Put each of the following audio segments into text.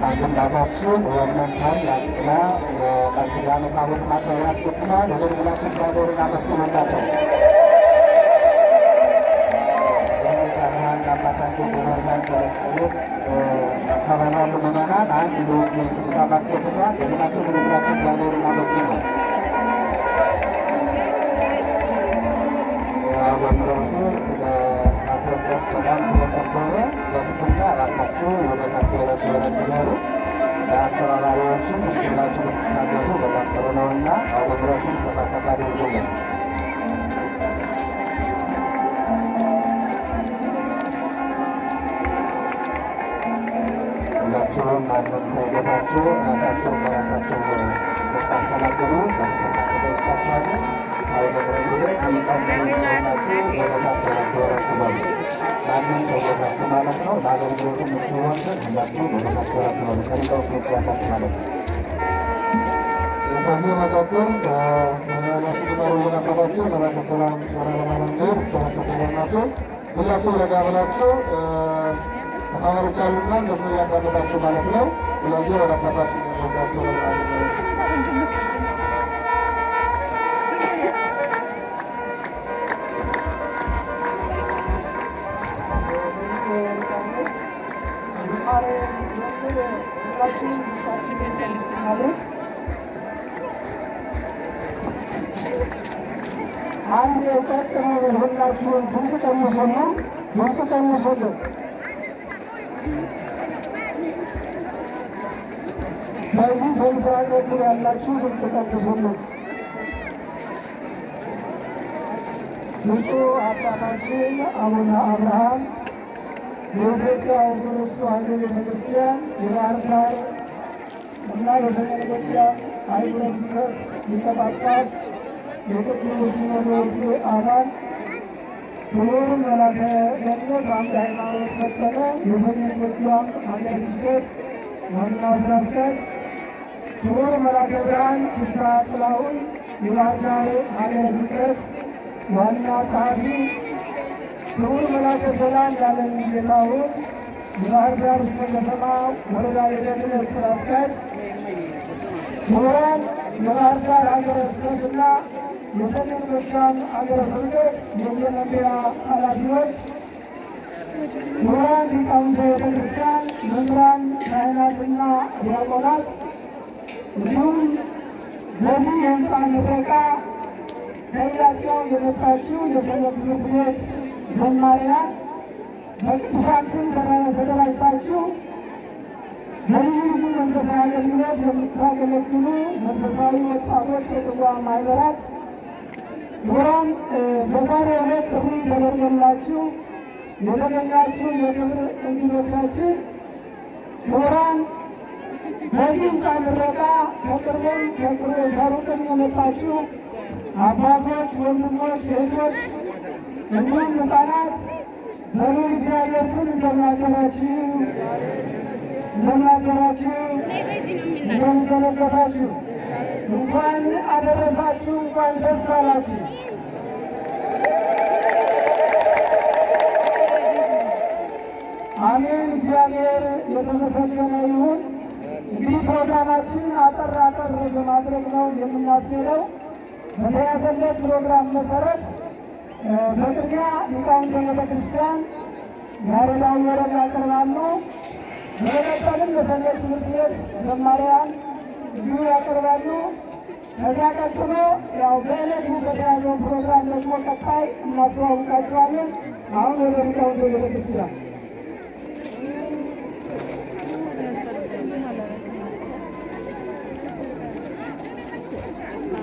አምላካችን የእናንተን ያቅና የቃል ኪዳኑ ታቦት ማክበር ያስገጥማ ለደንግላችን እግዚአብሔርን አመስግኑላቸው። አባታችን የመርዳን ጸሎት ከበናሉ ምዕመናን አንድ ስጦታ ማስገጥሟል። ደንግላችን ለደንግላችን እግዚአብሔርን አመስግኑ። አወምረቱ ለማስረዳት በጣም ስለከበረ በትትና እባካችሁ ወደታችሁ ወረድ ኖሩ። ለአስተባባሪዎችም እስላችሁ ታዘዙ በጣም ጥሩ ነውና አወምረቱን ሰፋ ሰፋ አድርጉልን። ሁላችሁም ማንም ሳይገባችሁ ራሳቸው በራሳቸው ተካተላገሩ ለተከታተላችኋል። ማንም ሰዎቻችሁ ማለት ነው። ለአገልግሎቱ ምቹ ወንድን ሁላችሁ ቦታችሁ ረክበሉ ከሊቃው ያላችሁ ማለት ነው። ከዚህ መካከል በመላሱ ዝማሩ የነበራችሁ መላከ ሰላም ወረለማለንገር ተመሰገናቸው ሁላችሁ ረጋ ብላችሁ ተማሪዎች አሉና እነሱ እያሳለፋችሁ ማለት ነው። ስለዚህ ወደ አባታችሁ ወዳችሁ አንድ የሰጥ ሁላችሁን ድምፅ ቀንሱሉ፣ ድምፅ ቀንሱሉ። በዚህ በምስራቅ በኩል ያላችሁ ድምፅ ቀንሱሉ። ብፁዕ አባታችን አቡነ አብርሃም የኢትዮጵያ ኦርቶዶክስ ተዋሕዶ ቤተክርስቲያን የባህር ዳር እና የሰሜን ጎጃም ሀገረ ስብከት ሊቀ ጳጳስ የቅዱስ ሲኖዶስ አባል ክቡር መላከ ገነት አምደ ሃይማኖት ፈጠነ የሰሜን ጎጃም ሀገረ ስብከት ዋና ስራ አስኪያጅ፣ ክቡር መላከ ብርሃን ፍስሐ ጥላሁን የባህር ዳር ሀገረ ስብከት ዋና ጸሐፊ፣ ክቡር መላከ ሰላም ያለን ጌታሁን የባህር ዳር ውስጥ ከተማ ወረዳ የደህንነት ስራ አስኪያጅ፣ ክቡራን የባህር ዳር ሀገረ ስብከትና የሰሜን ጎጃም ሀገረ ስብከት የመምሪያ ኃላፊዎች፣ ክቡራን ሊቃውንተ ቤተክርስቲያን፣ መምህራን፣ ካህናትና ዲያቆናት እንዲሁም በዚህ የህንፃ ምረቃ ከያቸው የመጣችሁ የሰንበት ትምህርት ቤት ዘማሪያን በቅዱሳን ስም ተደራጅታችሁ በልዩ ልዩ መንፈሳዊ አገልግሎት የምታገለግሉ መንፈሳዊ ወጣቶች የጽዋ ማህበራት ክቡራን፣ በዛሬው ዕለት ጥሪ ተደርጎላችሁ የተገኛችሁ የክብር እንግዶቻችን፣ ክቡራን፣ በዚህ ህንፃ ምረቃ ከቅርብም ከሩቅም የመጣችሁ አባቶች፣ ወንድሞች፣ እህቶች እንዲሁም ህፃናት በልዑል እግዚአብሔር ስም እንደምን አደራችሁ? እንደምን አደራችሁ? እንደምን ሰነበታችሁ? እንኳን አደረሳችሁ፣ እንኳን ደስ አላችሁ። አሜን። እግዚአብሔር የተመሰገነ ይሁን። እንግዲህ ፕሮግራማችን አጠር በማድረግ ነው የምናስኬደው። በተያዘለት ፕሮግራም መሰረት በቅድሚያ ሊቃውንተ ቤተክርስቲያን ያሬዳዊ ወረብ ያቀርባሉ። በመቀጠልም የሰንበት ትምህርት ቤት ዘማሪያን እንዲሁ ያቀርባሉ። ከዚያ ቀጥሎ ያው በዕለቱ በተያዘው ፕሮግራም ደግሞ ቀጣይ እናስተዋውቃቸዋለን። አሁን ወደ ሊቃውንተ ቤተክርስቲያን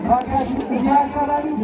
ባካችሁ እዚህ አካባቢ